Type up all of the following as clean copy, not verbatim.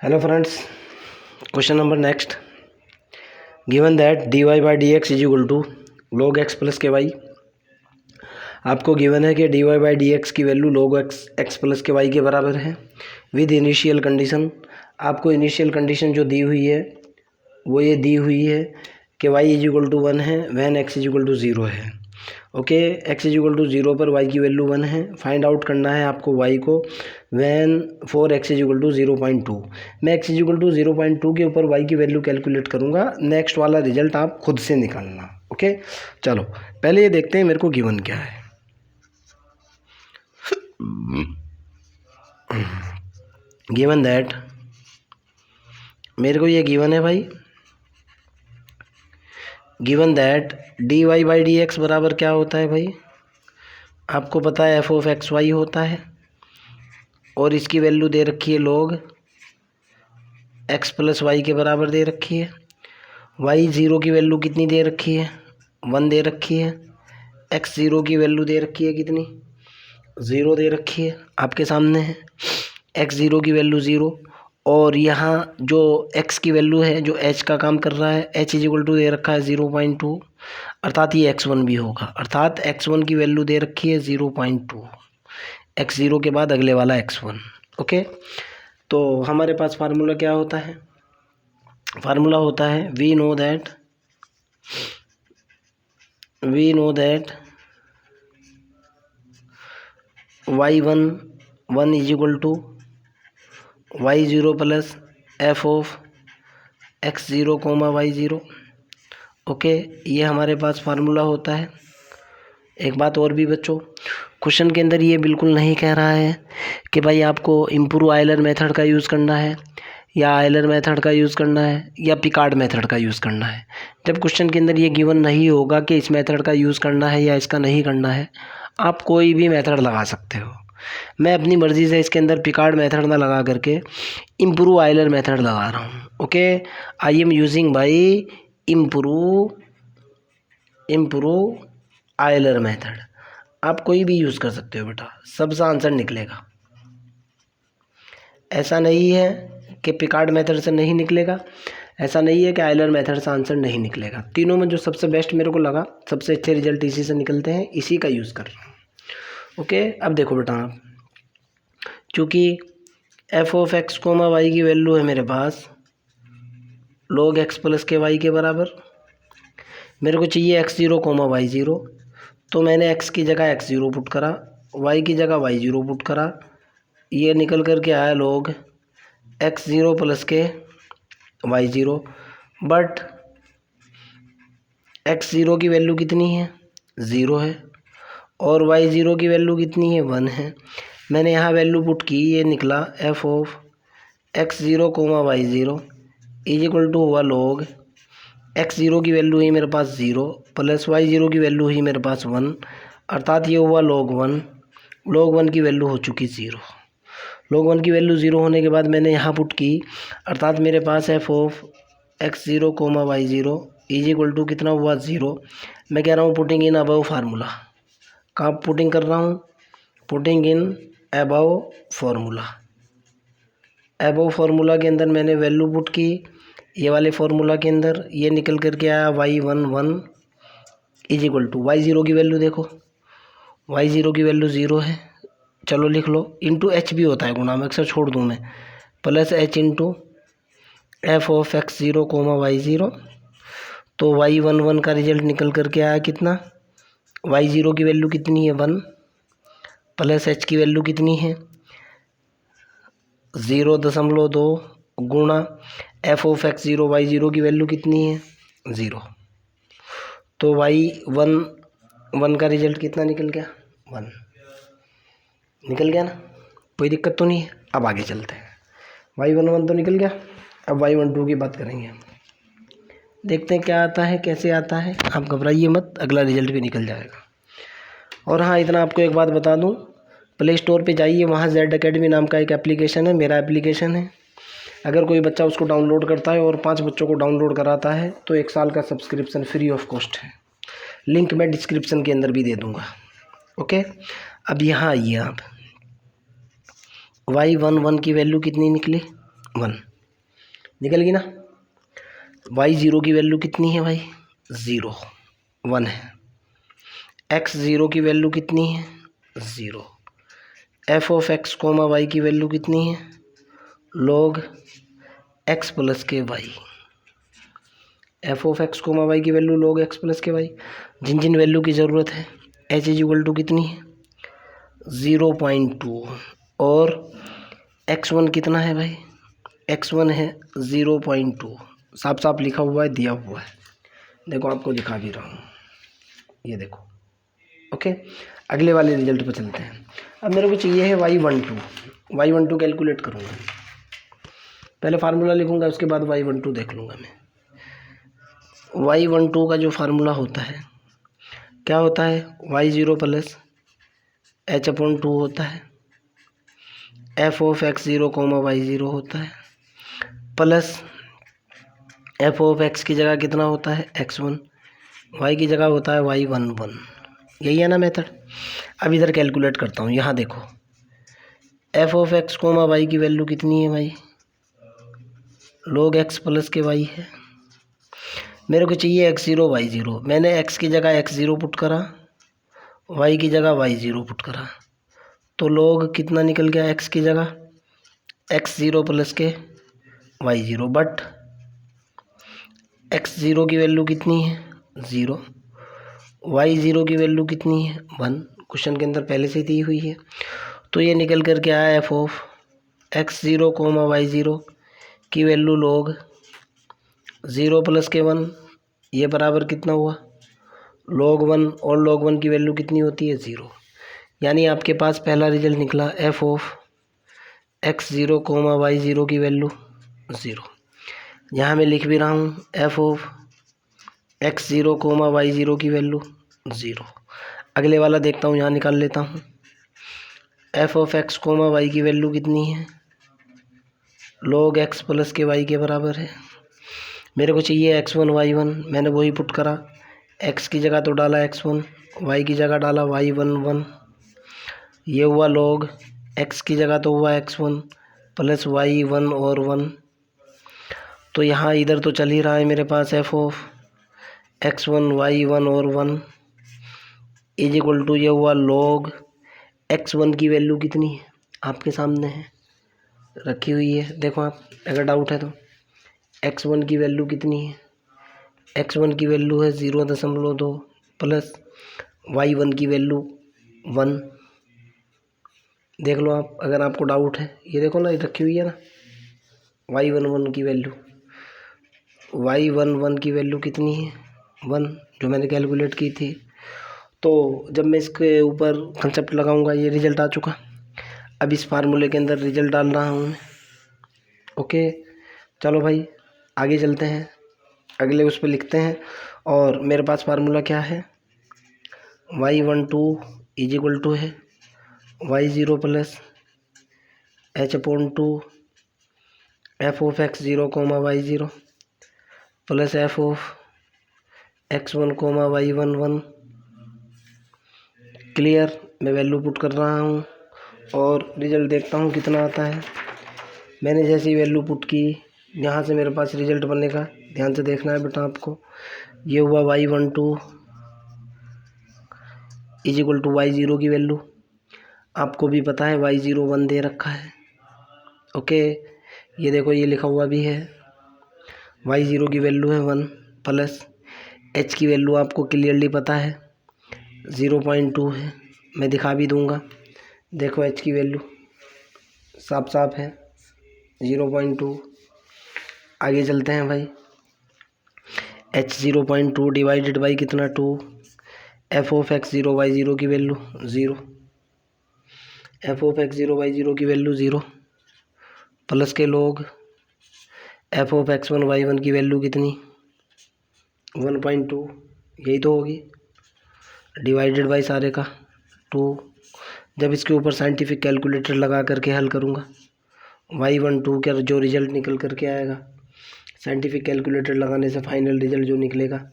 Hello friends, question number next. Given that dy by d x is equal to log x plus k y. आपको given है कि dy by d x की value log x plus k y के बराबर है with initial condition. आपको initial condition जो दी हुई है वो ये दी हुई है कि y इज इक्वल टू 1 है when x is equal to 0 है। Okay, x is equal to 0 पर y की वैल्यू 1 है। फाइंड आउट करना है आपको y को when for x is equal to 0.2। मैं x इज इक्वल टू 0.2 के ऊपर y की वैल्यू कैलकुलेट करूँगा। नेक्स्ट वाला रिजल्ट आप खुद से निकालना। ओके, चलो पहले ये देखते हैं मेरे को गिवन क्या है। गिवन दैट, मेरे को ये गिवन है भाई, given that d y by d x बराबर क्या होता है भाई, आपको पता है एफ ऑफ एक्स वाई होता है और इसकी वैल्यू दे रखी है log एक्स प्लस वाई के बराबर दे रखी है। वाई ज़ीरो की वैल्यू कितनी दे रखी है, 1 दे रखी है। एक्स ज़ीरो की वैल्यू दे रखी है कितनी, 0 दे रखी है, आपके सामने है। एक्स ज़ीरो की वैल्यू 0 और यहाँ जो x की वैल्यू है जो h का काम कर रहा है h इज इक्वल टू दे रखा है 0.2, अर्थात ये x1 भी होगा। अर्थात x1 की वैल्यू दे रखी है 0.2, x0 के बाद अगले वाला x1। ओके, तो हमारे पास फार्मूला क्या होता है, फार्मूला होता है we know that y1 1 is equal to y0 plus f of x0 comma y0। ओके, ये हमारे पास फार्मूला होता है। एक बात और भी बच्चों, क्वेश्चन के अंदर ये बिल्कुल नहीं कह रहा है कि भाई आपको इम्प्रूव आयलर मेथड का यूज़ करना है या आयलर मेथड का यूज़ करना है या पिकार्ड मेथड का यूज़ करना है। जब क्वेश्चन के अंदर ये गिवन नहीं होगा कि इस मेथड का यूज़ करना है या इसका नहीं करना है, आप कोई भी मेथड लगा सकते हो। मैं अपनी मर्ज़ी से इसके अंदर पिकार्ड मेथड ना लगा करके इम्प्रूव आयलर मेथड लगा रहा हूँ। Okay, I am using by improve Euler method. आप कोई भी यूज़ कर सकते हो बेटा, सबसा आंसर निकलेगा। ऐसा नहीं है कि पिकार्ड मेथड से नहीं निकलेगा, ऐसा नहीं है कि आयलर मेथड से आंसर नहीं निकलेगा। तीनों में जो सबसे बेस्ट मेरे को लगा, सबसे अच्छे रिजल्ट इसी से निकलते हैं, इसी का यूज़ कर रहा हूँ। ओके, अब देखो बेटा, आप चूँकि f of x comma y की वैल्यू है मेरे पास log x plus k y के बराबर, मेरे को चाहिए x0 कोमा y0, तो मैंने x की जगह x0 पुट करा, y की जगह y0 पुट करा। ये निकल कर के आया log x0 प्लस के y0, बट x0 की वैल्यू कितनी है, 0 है, और y0 की वैल्यू कितनी है, 1 है। मैंने यहाँ वैल्यू पुट की, ये निकला f of x0 comma y0 is equal to हुआ log x0 की वैल्यू हुई मेरे पास 0 प्लस y0 की वैल्यू हुई मेरे पास 1, अर्थात ये हुआ log 1। log 1 की वैल्यू हो चुकी 0। log 1 की वैल्यू 0 होने के बाद मैंने यहाँ पुट की, अर्थात मेरे पास F of x0 comma y0 is equal to कितना हुआ, 0। मैं कह रहा हूँ पुटिंग इन अबव फार्मूला। कहाँ पुटिंग कर रहा हूँ, putting in above formula. Above formula के अंदर मैंने वैल्यू पुट की, ये वाले फार्मूला के अंदर ये निकल करके आया y11 is equal to y0 की वैल्यू देखो, y0 की वैल्यू 0 है, चलो लिख लो, इंटू एच भी होता है गुणा में, अक्सर छोड़ दूँ मैं, plus h into f of x0 comma y0। तो y11 का रिजल्ट निकल करके आया कितना, y0 की वैल्यू कितनी है, 1, प्लस एच की वैल्यू कितनी है, 0.2 गुणा एफ ऑफ x0 y0 की वैल्यू कितनी है, 0। तो y11 का रिजल्ट कितना निकल गया, 1 निकल गया ना, कोई दिक्कत तो नहीं है। अब आगे चलते हैं, y11 तो निकल गया, अब y12 की बात करेंगे। देखते हैं क्या आता है, कैसे आता है, आप घबराइए मत, अगला रिजल्ट भी निकल जाएगा। और हाँ, इतना आपको एक बात बता दूँ, प्ले स्टोर पे जाइए, वहाँ Z Academy नाम का एक एप्लीकेशन है, मेरा एप्लीकेशन है। अगर कोई बच्चा उसको डाउनलोड करता है और 5 बच्चों को डाउनलोड कराता है तो 1 साल का सब्सक्रिप्शन फ्री ऑफ कॉस्ट है। लिंक मैं डिस्क्रिप्शन के अंदर भी दे दूँगा। ओके, अब यहाँ आइए आप, y11 की वैल्यू कितनी निकली, 1 निकल गई ना। y0 की वैल्यू कितनी है भाई? 0 1 है। x0 की वैल्यू कितनी है? 0। F of x comma y की वैल्यू कितनी है? log x plus k y. F of x comma y की value log x plus k y. जिन जिन वैल्यू की ज़रूरत है h इज इक्वल टू कितनी है? 0.2 और x1 कितना है भाई? x1 है 0.2। साफ साफ लिखा हुआ है, दिया हुआ है। देखो आपको दिखा भी रहा हूँ, ये देखो। ओके, अगले वाले रिजल्ट पर चलते हैं। अब मेरे को चाहिए है y12 कैलकुलेट करूँगा। पहले फार्मूला लिखूँगा, उसके बाद y12 देख लूँगा मैं। y12 का जो फार्मूला होता है क्या होता है? y0 प्लस h/2 होता है। F of x0 comma y0 होता है, प्लस एफ ऑफ एक्स की जगह कितना होता है? x1। y की जगह होता है y11। यही है ना मेथड। अब इधर कैलकुलेट करता हूँ। यहाँ देखो, f of x comma y की वैल्यू कितनी है भाई? log x plus k y है। मेरे को चाहिए x0 y0। मैंने x की जगह x0 पुट करा, y की जगह y0 पुट करा, तो log कितना निकल गया? x की जगह x0 प्लस के y0। बट x0 की वैल्यू कितनी है? 0। y0 की वैल्यू कितनी है? 1। क्वेश्चन के अंदर पहले से दी हुई है। तो ये निकल कर के आया F of x0 comma y0 की वैल्यू log 0 प्लस के 1, ये बराबर कितना हुआ? log 1। और log 1 की वैल्यू कितनी होती है? 0। यानी आपके पास पहला रिजल्ट निकला f of x0 comma y0 की वैल्यू 0। यहाँ मैं लिख भी रहा हूँ f of x0 comma y0 की वैल्यू 0। अगले वाला देखता हूँ, यहाँ निकाल लेता हूँ। F of x comma y की वैल्यू कितनी है? log x plus k y के बराबर है। मेरे को चाहिए x1 y1। मैंने वही पुट करा, x की जगह तो डाला x1, y की जगह डाला y11। ये हुआ log x की जगह तो हुआ x1 प्लस y1 और 1। तो यहाँ इधर तो चल ही रहा है मेरे पास एफ ऑफ x1 y1 और 1 इज इक्वल टू, ये हुआ log x1 की वैल्यू कितनी है? आपके सामने है, रखी हुई है। देखो आप, अगर डाउट है तो x1 की वैल्यू कितनी है? x1 की वैल्यू है 0.2 प्लस y1 की वैल्यू 1। देख लो आप, अगर आपको डाउट है। ये देखो ना, ये रखी हुई है ना y11 की वैल्यू। y11 की वैल्यू कितनी है? 1, जो मैंने कैलकुलेट की थी। तो जब मैं इसके ऊपर कंसेप्ट लगाऊंगा, ये रिजल्ट आ चुका। अब इस फार्मूले के अंदर रिजल्ट डाल रहा हूँ मैं। ओके, चलो भाई आगे चलते हैं, अगले उस पर लिखते हैं। और मेरे पास फार्मूला क्या है? y12 इज इक्वल टू है y0 plus h/2 f of x0 comma y0 plus f of x1 comma y11। Clear? मैं वैल्यू पुट कर रहा हूँ और रिजल्ट देखता हूँ कितना आता है। मैंने जैसी वैल्यू पुट की, यहाँ से मेरे पास रिजल्ट बनेगा। ध्यान से देखना है बेटा आपको। ये हुआ y12 is equal to y0 की वैल्यू आपको भी पता है y0 1 दे रखा है। ओके, ये देखो, ये लिखा हुआ भी है y0 की वैल्यू है 1 प्लस h की वैल्यू आपको क्लियरली पता है 0.2 है। मैं दिखा भी दूंगा, देखो h की वैल्यू साफ साफ है 0.2। आगे चलते हैं भाई। h 0.2 डिवाइडेड बाई कितना? 2। एफ ऑफ x0 y0 की value 0। F of x0 y0 की वैल्यू 0 प्लस के log F of x1 y1 की वैल्यू कितनी? 1.2। यही तो होगी, डिवाइडेड बाई सारे का 2। जब इसके ऊपर साइंटिफिक कैलकुलेटर लगा करके हल करूँगा, y12 का जो रिजल्ट निकल करके आएगा, साइंटिफिक कैलकुलेटर लगाने से फाइनल रिजल्ट जो निकलेगा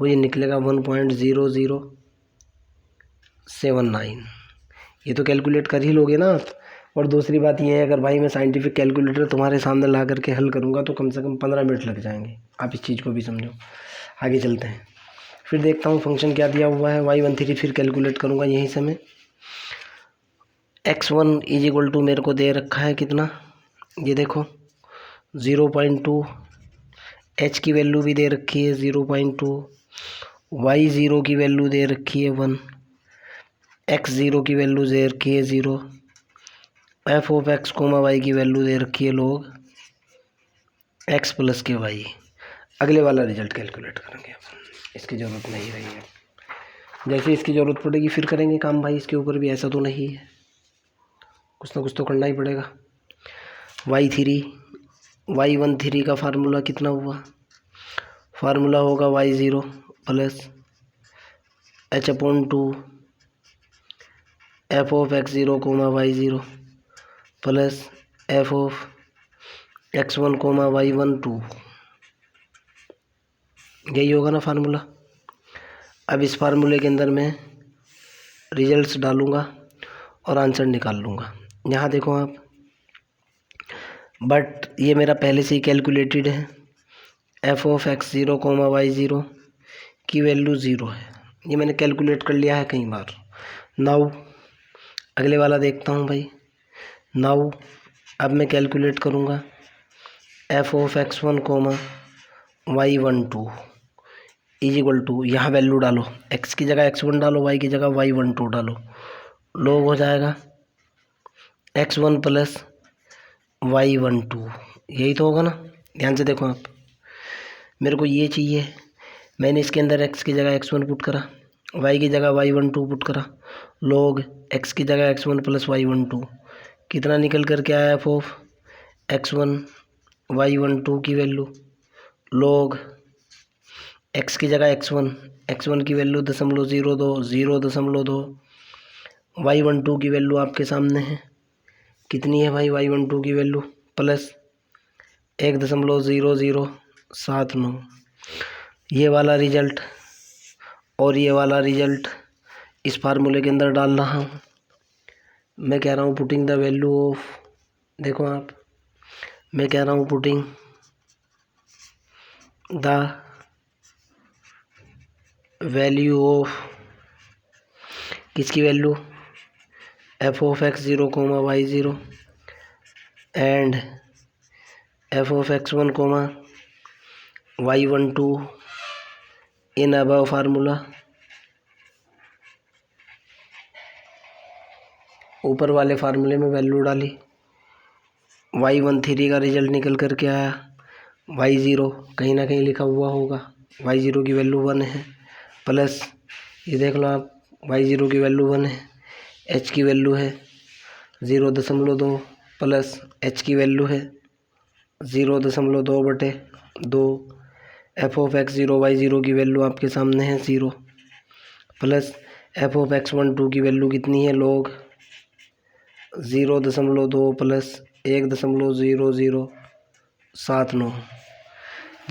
वो ये निकलेगा 1.0079। ये तो कैलकुलेट कर ही लोगे ना आप, और दूसरी बात ये है, अगर भाई मैं साइंटिफिक कैलकुलेटर तुम्हारे सामने ला करके हल करूँगा तो कम से कम 15 मिनट लग जाएंगे। आप इस चीज़ को भी समझो। आगे चलते हैं, फिर देखता हूँ फंक्शन क्या दिया हुआ है। y13 फिर कैलकुलेट करूँगा यहीं से मैं। x1 इज इक्वल टू मेरे को दे रखा है कितना, ये देखो 0.2, h की वैल्यू भी दे रखी है 0.2, y0 की वैल्यू दे रखी है 1, x0 की वैल्यू दे रखी है 0, f of x comma y की वैल्यू दे रखी है लोग x प्लस के वाई। अगले वाला रिजल्ट कैलकुलेट करेंगे अपन, इसकी ज़रूरत नहीं रही है। जैसे इसकी ज़रूरत पड़ेगी फिर करेंगे काम भाई इसके ऊपर भी, ऐसा तो नहीं है, कुछ ना कुछ तो करना ही पड़ेगा। y13 का फार्मूला कितना हुआ, फार्मूला होगा y0 plus h/2 f of x0 comma y0 plus f of x1 comma y12, यही होगा ना फार्मूला। अब इस फार्मूले के अंदर मैं रिजल्ट्स डालूँगा और आंसर निकाल लूँगा। यहाँ देखो आप, बट ये मेरा पहले से ही कैलकुलेटेड है। F of x0 comma y0 की वैल्यू 0 है, ये मैंने कैलकुलेट कर लिया है कई बार। नाउ अगले वाला देखता हूँ भाई। नाउ अब मैं कैलकुलेट करूँगा f of x1 comma y12 is equal to, यहाँ वैल्यू डालो, x की जगह x1 डालो, y की जगह y12 डालो, लोग हो जाएगा x1 प्लस y12, यही तो होगा ना। ध्यान से देखो आप, मेरे को ये चाहिए, मैंने इसके अंदर x की जगह x1 पुट करा, y की जगह y12 पुट करा, लोग x की जगह x1 प्लस y12, कितना निकल कर के आया एफ ऑफ x1 y12 की वैल्यू, लोग x की जगह x1 की वैल्यू 0.02, y12 की वैल्यू आपके सामने है, कितनी है भाई y12 की वैल्यू, प्लस 1.0079। ये वाला रिजल्ट और ये वाला रिजल्ट इस फार्मूले के अंदर डाल रहा हूँ। मैं कह रहा हूँ पुटिंग द वैल्यू ऑफ, देखो आप, मैं कह रहा हूँ पुटिंग द वैल्यू ऑफ, किसकी value, f of x0 comma y0 and f of x1 comma y12 in above formula. ऊपर वाले फार्मूले में वैल्यू डाली, y13 का रिजल्ट निकल कर के आया, y0 कहीं ना कहीं लिखा हुआ होगा, y0 की वैल्यू 1 है, प्लस ये देख लो आप y0 की वैल्यू 1 है, h की वैल्यू है 0.2 प्लस h की वैल्यू है 0.2/2, एफ ऑफ x0 y0 की वैल्यू आपके सामने है 0, प्लस एफ ऑफ x12 की वैल्यू कितनी है लोग 0.2 प्लस 1.0079।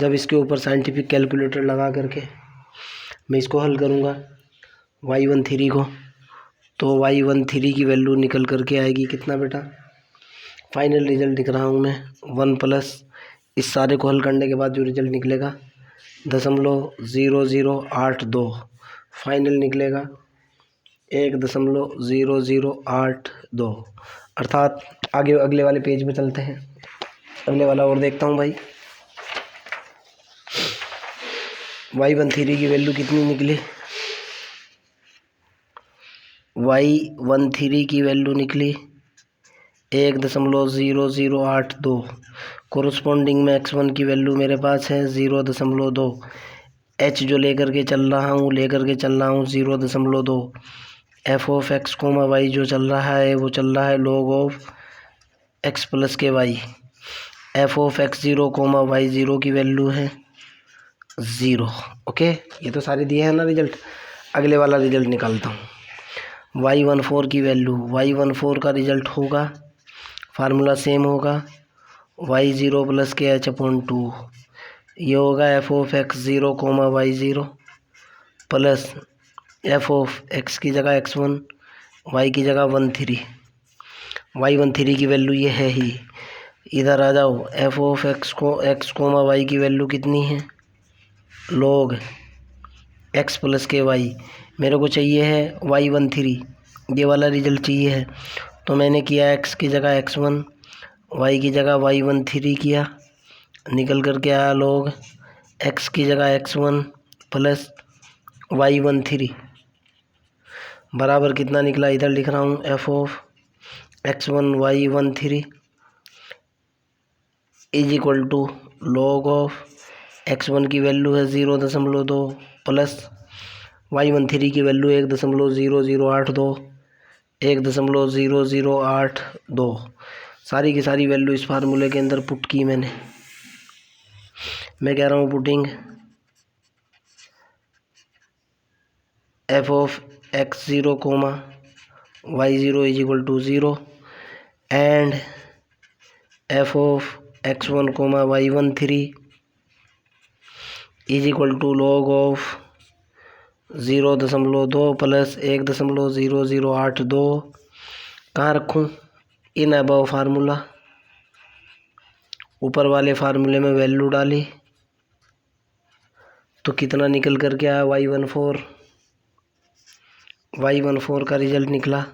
जब इसके ऊपर साइंटिफिक कैलकुलेटर लगा करके मैं इसको हल करूँगा y13 को, तो y13 की वैल्यू निकल करके आएगी कितना बेटा, फाइनल रिजल्ट दिख रहा हूँ मैं 1 प्लस, इस सारे को हल करने के बाद जो रिजल्ट निकलेगा 0.0082, फाइनल निकलेगा 1.0082। अर्थात आगे अगले वाले पेज में चलते हैं, अगले वाला और देखता हूँ भाई। y13 की वैल्यू कितनी निकली, y13 की वैल्यू निकली 1.0082, कोरस्पॉन्डिंग में x1 की वैल्यू मेरे पास है 0.2, h जो लेकर के चल रहा हूँ 0.2, f of x comma y जो चल रहा है वो चल रहा है log of x plus k y, f of x0 comma y0 की वैल्यू है 0। ओके, ये तो सारे दिए हैं ना रिजल्ट। अगले वाला रिजल्ट निकालता हूँ, y14 की वैल्यू, y14 का रिजल्ट होगा, फार्मूला सेम होगा y0 प्लस के h/2, ये होगा f of x0 comma y0 plus f of x की जगह x1 y की जगह 13, y13 की वैल्यू ये है ही। इधर आ जाओ, f of x comma y की वैल्यू कितनी है, log x plus k y. मेरे को चाहिए है y13, ये वाला रिजल्ट चाहिए है। तो मैंने किया x की जगह x1, y की जगह y13 किया, निकल कर के आया log x की जगह x1 प्लस y13 बराबर कितना निकला, इधर लिख रहा हूँ f of x1 y13 is equal to log of x1 की वैल्यू है 0.2 प्लस y13 की वैल्यू 1.0082 सारी की सारी वैल्यू इस फार्मूले के अंदर पुट की मैंने। मैं कह रहा हूँ putting f of x0 comma y0 is equal to 0 and f of x1 comma y13 is equal to log of 0.2 plus 1.0082। कहाँ रखूँ, इन अबव फार्मूला, ऊपर वाले फार्मूले में वैल्यू डाली तो कितना निकल कर के आया y14 का रिजल्ट निकला।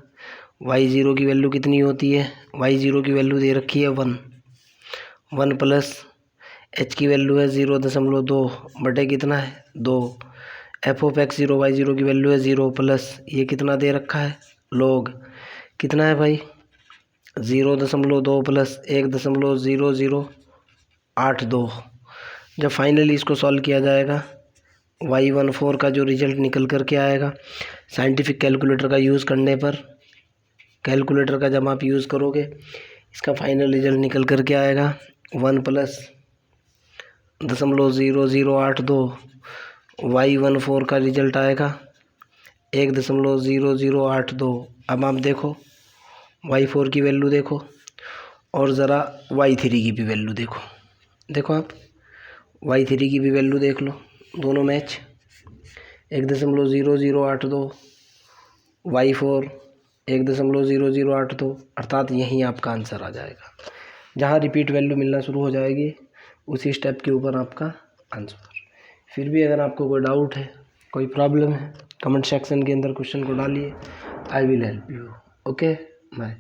y0 की वैल्यू कितनी होती है, y0 की वैल्यू दे रखी है 1 प्लस h की वैल्यू है 0.2 बटे कितना है 2। एफ ऑफ x0 y0 की वैल्यू है 0 प्लस ये कितना दे रखा है log कितना है भाई 0.2 प्लस 1.0082। जब फाइनली इसको सॉल्व किया जाएगा y14 का जो रिजल्ट निकल कर के आएगा, साइंटिफिक कैलकुलेटर का यूज़ करने पर, कैलकुलेटर का जब आप यूज़ करोगे इसका फाइनल रिजल्ट निकल कर के आएगा 1 प्लस 0.0082। y14 का रिजल्ट आएगा 1.0082। अब आप देखो y4 की वैल्यू देखो और ज़रा y3 की भी वैल्यू देखो। देखो आप y3 की भी वैल्यू देख लो, दोनों मैच 1.0082, y4 1.0082 अर्थात यहीं आपका आंसर आ जाएगा। जहाँ रिपीट वैल्यू मिलना शुरू हो जाएगी उसी स्टेप के ऊपर आपका आंसर। फिर भी अगर आपको कोई डाउट है, कोई प्रॉब्लम है, कमेंट सेक्शन के अंदर क्वेश्चन को डालिए, I will help you. Okay bye.